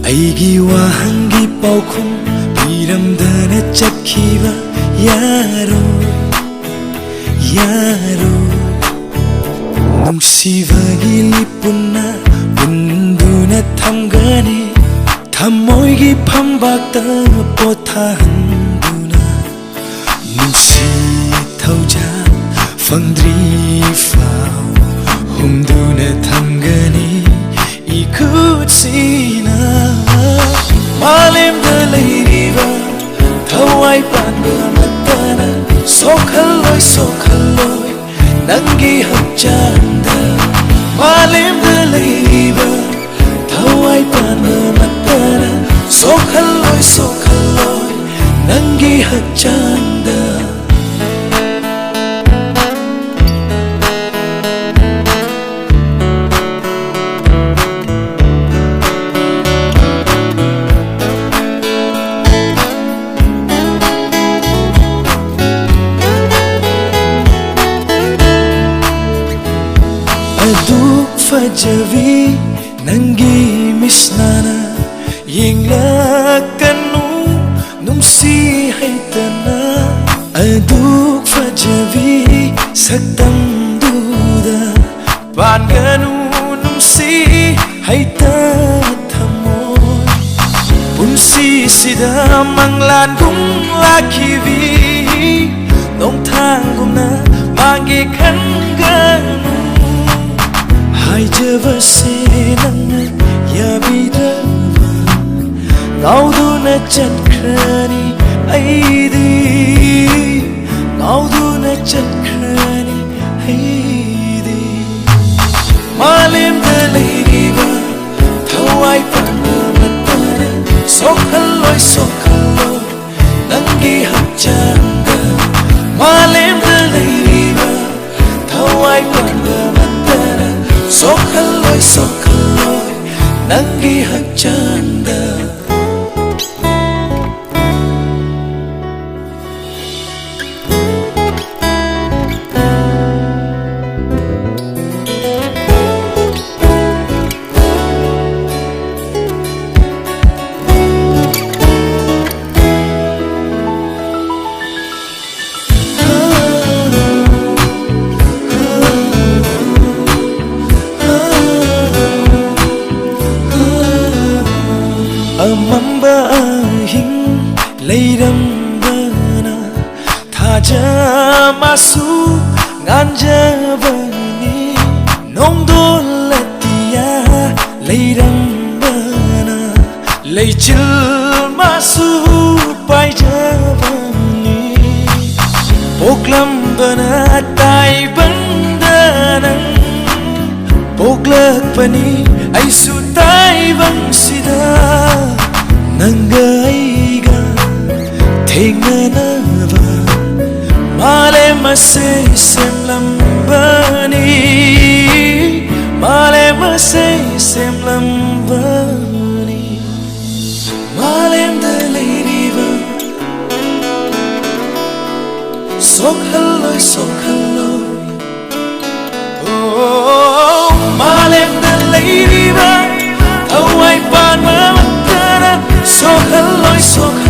ꯑꯩꯒꯤ ꯋꯥꯍꯪꯒꯤ ꯄꯥꯎꯈꯨꯝ ꯄꯤꯔꯝꯗꯅ ꯆꯠꯈꯤꯕ ꯌꯥꯔꯣꯏ ꯌꯥꯔꯣꯏ ꯅꯨꯡꯁꯤꯕꯒꯤ ꯂꯤꯞꯄꯨꯟꯅ ꯄꯨꯟꯗꯨꯅ ꯊꯝꯒꯅꯤ ꯊꯃꯣꯏꯒꯤ ꯐꯝꯕꯥꯛꯇ ꯄꯣꯊꯥꯍꯟꯗꯨꯅ ꯅꯨꯡꯁꯤ ꯊꯧꯖꯥꯜ ꯐꯪꯗ꯭ꯔꯤꯐꯥꯎ ꯍꯨꯝꯗꯨꯅ ꯊꯝꯒꯅꯤ 이쿠치나 마렘다 레이리바 타와이 반바 맞다나 소칼로이 소칼로이 난기 합장다 마렘다 레이리바 타와이 반바 맞다나 소칼로이 소칼로이 난기 합장다 Aduk fajavi nangi misnana yenglakanu nungsi haitana Aduk fajavi saktam duda panganu nungsi haita thamoy punsi sida manglan gung lakivi nong thang gumna mangi khanganu Haijavase nangna yabidava Ngauduna chakhrani aidi Ngauduna chakhrani aidi Malemda leiriva Thawai panna matana Sokhalloi sokhalloi Nangi hapchanda Malemda leiriva Thawai panna matana Sokhalloi sokhalloi nangi hapchanda Amamba ahing leirambana thaja masu nganjabani nongdolatia leirambana leichil masu paijabani poklambana taibandana poklakpani aisu taibangsida Nangaiga Thenganava Malemase semlambani Malemase semlambani Malemda leiriva Sokhalloi sokhalloi Oh Malemda leiriva Thawai panma Sokhalloi sokhalloi